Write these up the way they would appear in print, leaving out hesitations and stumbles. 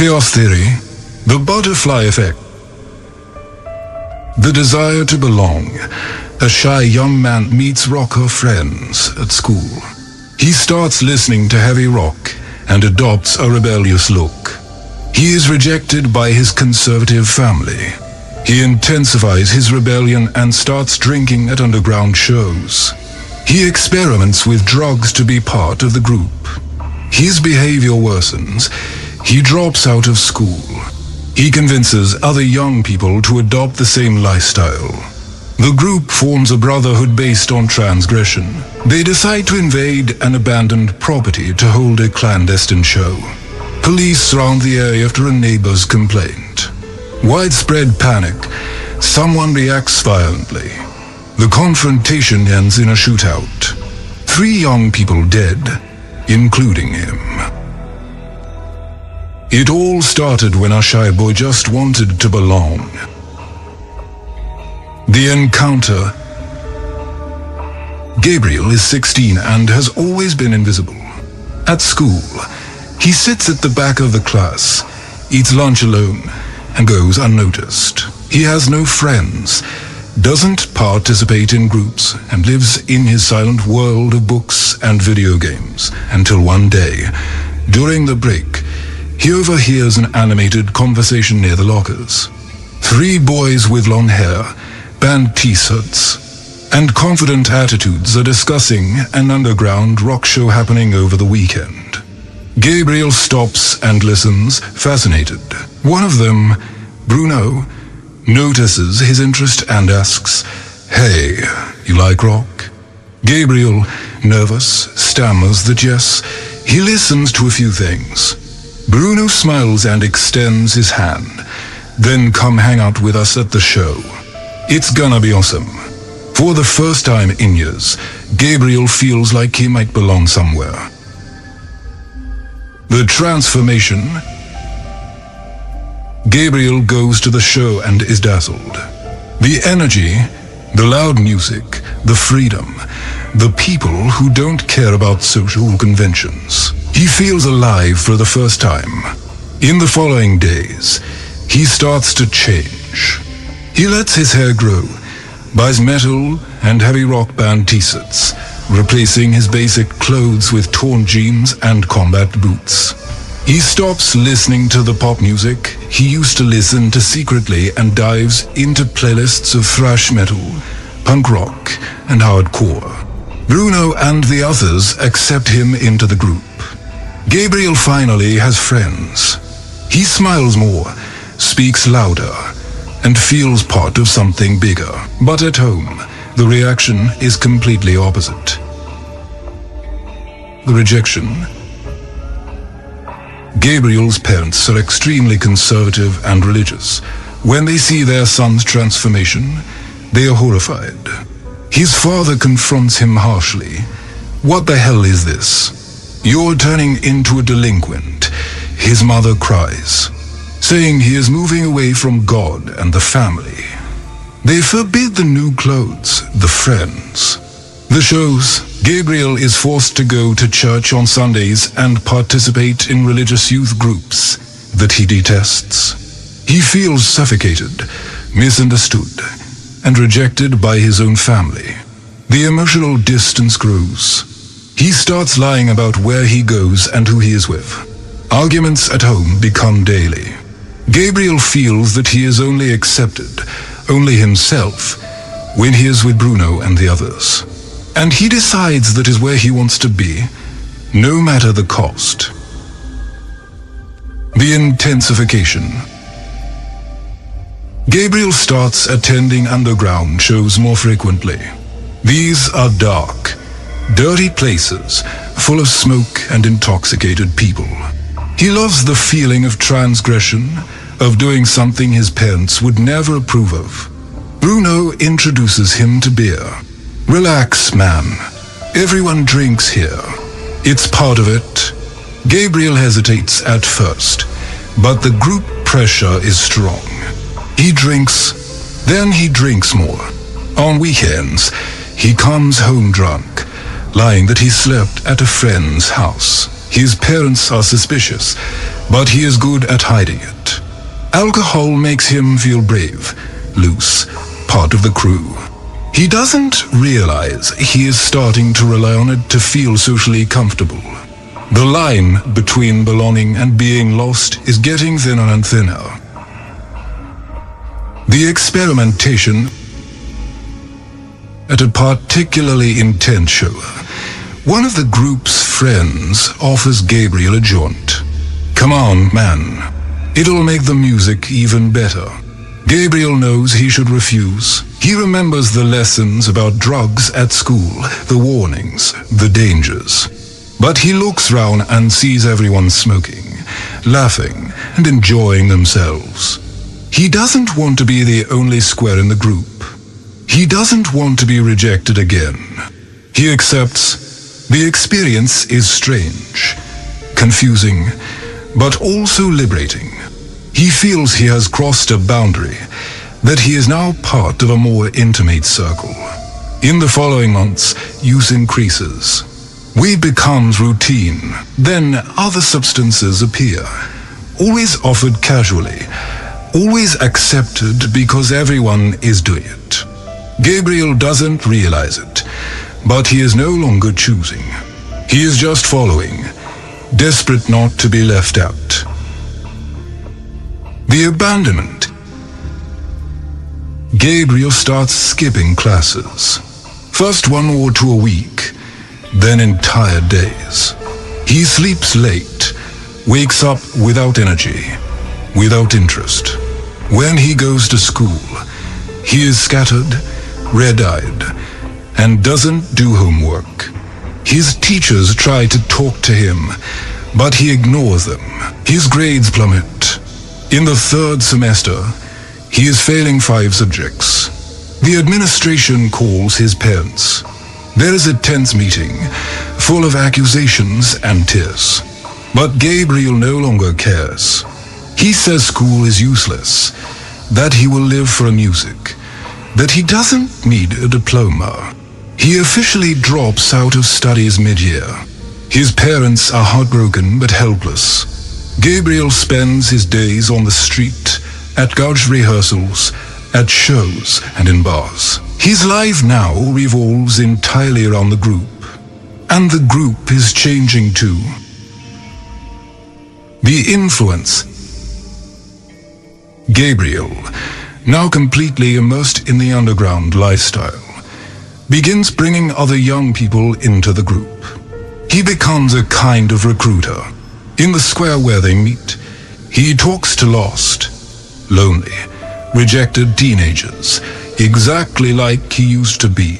Chaos Theory, the butterfly effect. The desire to belong. A shy young man meets rocker friends at school. He starts listening to heavy rock and adopts a rebellious look. He is rejected by his conservative family. He intensifies his rebellion and starts drinking at underground shows. He experiments with drugs to be part of the group. His behavior worsens. He drops out of school. He convinces other young people to adopt the same lifestyle. The group forms a brotherhood based on transgression. They decide to invade an abandoned property to hold a clandestine show. Police surround the area after a neighbor's complaint. Widespread panic. Someone reacts violently. The confrontation ends in a shootout. 3 young people dead, including him. It all started when our shy boy just wanted to belong. The encounter. Gabriel is 16 and has always been invisible. At school, he sits at the back of the class, eats lunch alone, and goes unnoticed. He has no friends, doesn't participate in groups, and lives in his silent world of books and video games, until one day, during the break, he overhears an animated conversation near the lockers. 3 boys with long hair, band t-shirts, and confident attitudes are discussing an underground rock show happening over the weekend. Gabriel stops and listens, fascinated. One of them, Bruno, notices his interest and asks, "Hey, you like rock?" Gabriel, nervous, stammers that yes. He listens to a few things. Bruno smiles and extends his hand. "Then come hang out with us at the show. It's gonna be awesome." For the first time in years, Gabriel feels like he might belong somewhere. The transformation. Gabriel goes to the show and is dazzled. The energy, the loud music, the freedom, the people who don't care about social conventions. He feels alive for the first time. In the following days, he starts to change. He lets his hair grow, buys metal and heavy rock band t-shirts, replacing his basic clothes with torn jeans and combat boots. He stops listening to the pop music he used to listen to secretly and dives into playlists of thrash metal, punk rock, and hardcore. Bruno and the others accept him into the group. Gabriel finally has friends. He smiles more, speaks louder, and feels part of something bigger. But at home, the reaction is completely opposite. The rejection. Gabriel's parents are extremely conservative and religious. When they see their son's transformation, they are horrified. His father confronts him harshly. "What the hell is this? You're turning into a delinquent." His mother cries, saying he is moving away from God and the family. They forbid the new clothes, the friends. The shows. Gabriel is forced to go to church on Sundays and participate in religious youth groups that he detests. He feels suffocated, misunderstood, and rejected by his own family. The emotional distance grows. He starts lying about where he goes and who he is with. Arguments at home become daily. Gabriel feels that he is only accepted, only himself, when he is with Bruno and the others. And he decides that is where he wants to be, no matter the cost. The intensification. Gabriel starts attending underground shows more frequently. These are dark, dirty places, full of smoke and intoxicated people. He loves the feeling of transgression, of doing something his parents would never approve of. Bruno introduces him to beer. "Relax, man. Everyone drinks here. It's part of it." Gabriel hesitates at first, but the group pressure is strong. He drinks, then he drinks more. On weekends, he comes home drunk, lying that he slept at a friend's house. His parents are suspicious, but he is good at hiding it. Alcohol makes him feel brave, loose, part of the crew. He doesn't realize he is starting to rely on it to feel socially comfortable. The line between belonging and being lost is getting thinner and thinner. The experimentation at a particularly intense show. One of the group's friends offers Gabriel a joint. Come on, man. It'll make the music even better. Gabriel knows he should refuse. He remembers the lessons about drugs at school, the warnings, the dangers. But he looks round and sees everyone smoking, laughing, and enjoying themselves. He doesn't want to be the only square in the group. He doesn't want to be rejected again. He accepts the experience is strange, confusing, but also liberating. He feels he has crossed a boundary, that he is now part of a more intimate circle. In the following months, use increases. Weed becomes routine. Then other substances appear, always offered casually, always accepted because everyone is doing it. Gabriel doesn't realize it, but he is no longer choosing. He is just following, desperate not to be left out. The abandonment. Gabriel starts skipping classes. First 1 or 2 a week, then entire days. He sleeps late, wakes up without energy, without interest. When he goes to school, he is scattered, red-eyed, and doesn't do homework. His teachers try to talk to him, but he ignores them. His grades plummet. In the 3rd semester, he is failing 5 subjects. The administration calls his parents. There is a tense meeting, full of accusations and tears. But Gabriel no longer cares. He says school is useless, that he will live for music, that he doesn't need a diploma. He officially drops out of studies mid-year. His parents are heartbroken but helpless. Gabriel spends his days on the street, at gauge rehearsals, at shows and in bars. His life now revolves entirely around the group, and the group is changing too. The influence. Gabriel, now completely immersed in the underground lifestyle, begins bringing other young people into the group. He becomes a kind of recruiter. In the square where they meet, he talks to lost, lonely, rejected teenagers, exactly like he used to be.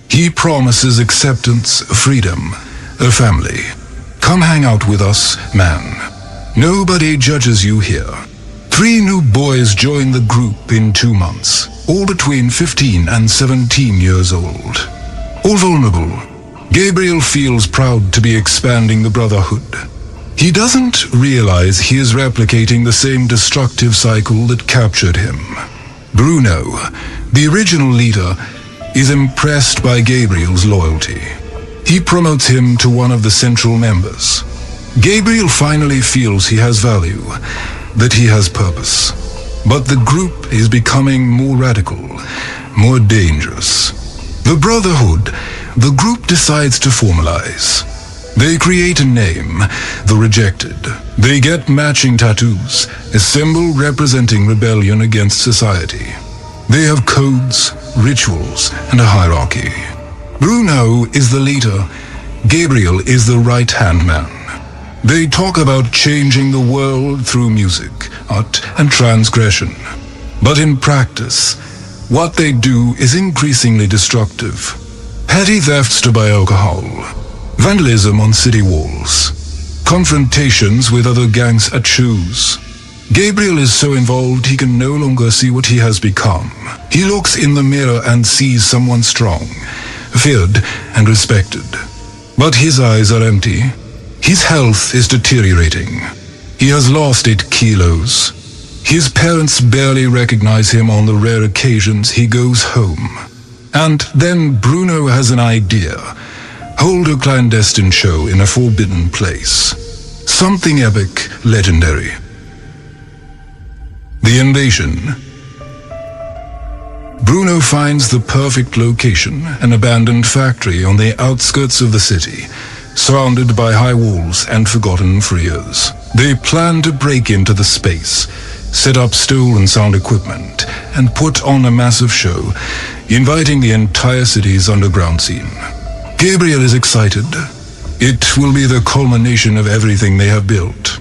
He promises acceptance, freedom, a family. Come hang out with us, man. Nobody judges you here. 3 new boys join the group in 2 months, all between 15 and 17 years old. All vulnerable. Gabriel feels proud to be expanding the brotherhood. He doesn't realize he is replicating the same destructive cycle that captured him. Bruno, the original leader, is impressed by Gabriel's loyalty. He promotes him to one of the central members. Gabriel finally feels he has value, that he has purpose. But the group is becoming more radical, more dangerous. The Brotherhood, the group decides to formalize. They create a name, the Rejected. They get matching tattoos, a symbol representing rebellion against society. They have codes, rituals, and a hierarchy. Bruno is the leader. Gabriel is the right-hand man. They talk about changing the world through music, art, and transgression. But in practice, what they do is increasingly destructive. Petty thefts to buy alcohol, vandalism on city walls, confrontations with other gangs at shows. Gabriel is so involved he can no longer see what he has become. He looks in the mirror and sees someone strong, feared and respected. But his eyes are empty. His health is deteriorating. He has lost 8 kilos. His parents barely recognize him on the rare occasions he goes home. And then Bruno has an idea. hold a clandestine show in a forbidden place. Something epic, legendary. The invasion. Bruno finds the perfect location, an abandoned factory on the outskirts of the city, surrounded by high walls and forgotten freers. They plan to break into the space, set up stolen sound equipment, and put on a massive show, inviting the entire city's underground scene. Gabriel is excited. It will be the culmination of everything they have built.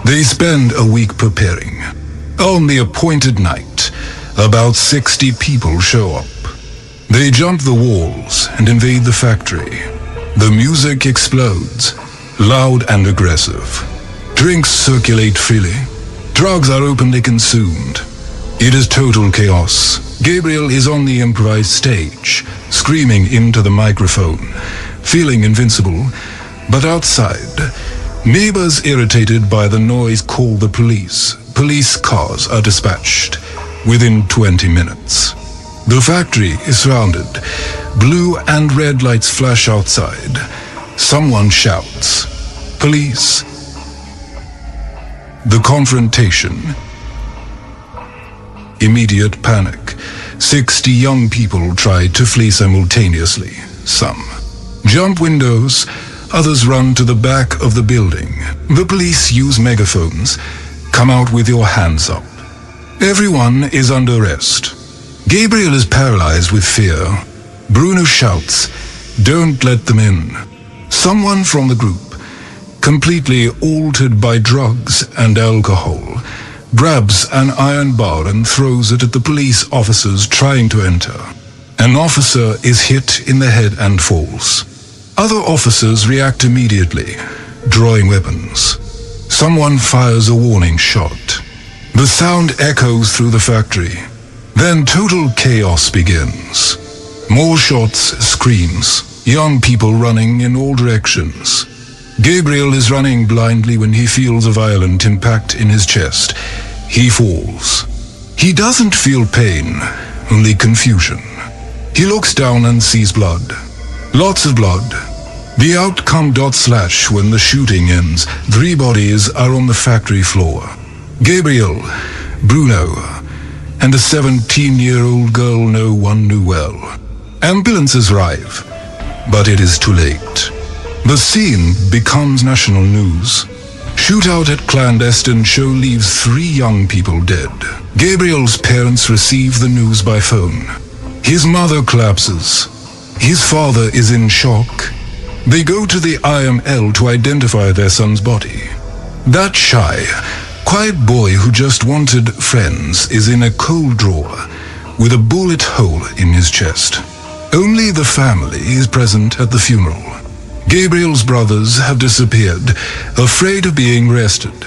They spend a week preparing. On the appointed night, about 60 people show up. They jump the walls and invade the factory. The music explodes, loud and aggressive. Drinks circulate freely. Drugs are openly consumed. It is total chaos. Gabriel is on the improvised stage, screaming into the microphone, feeling invincible. But outside, neighbors irritated by the noise call the police. Police cars are dispatched within 20 minutes. The factory is surrounded. Blue and red lights flash outside. Someone shouts, "Police!" The confrontation. Immediate panic. 60 young people try to flee simultaneously. Some jump windows, others run to the back of the building. The police use megaphones. "Come out with your hands up." Everyone is under arrest. Gabriel is paralyzed with fear. Bruno shouts, "Don't let them in." Someone from the group, completely altered by drugs and alcohol, grabs an iron bar and throws it at the police officers trying to enter. An officer is hit in the head and falls. Other officers react immediately, drawing weapons. Someone fires a warning shot. The sound echoes through the factory. Then total chaos begins. More shots, screams, young people running in all directions. Gabriel is running blindly when he feels a violent impact in his chest. He falls. He doesn't feel pain, only confusion. He looks down and sees blood. Lots of blood. The outcome / when the shooting ends. 3 bodies are on the factory floor. Gabriel, Bruno, and a 17-year-old girl no one knew well. Ambulances arrive, but it is too late. The scene becomes national news. Shootout at clandestine show leaves 3 young people dead. Gabriel's parents receive the news by phone. His mother collapses. His father is in shock. They go to the IML to identify their son's body. That shy, quiet boy who just wanted friends is in a cold drawer with a bullet hole in his chest. Only the family is present at the funeral. Gabriel's brothers have disappeared, afraid of being arrested.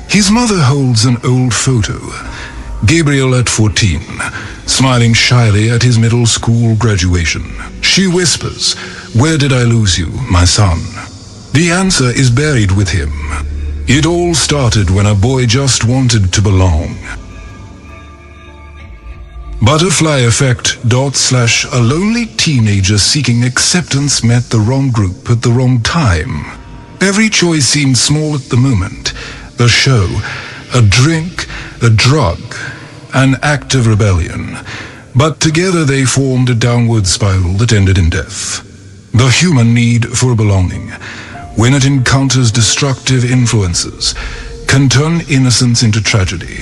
His mother holds an old photo. Gabriel at 14, smiling shyly at his middle school graduation. She whispers, "Where did I lose you, my son?" The answer is buried with him. It all started when a boy just wanted to belong. Butterfly effect / a lonely teenager seeking acceptance met the wrong group at the wrong time. Every choice seemed small at the moment. A show, a drink, a drug, an act of rebellion. But together they formed a downward spiral that ended in death. The human need for belonging, when it encounters destructive influences, can turn innocence into tragedy.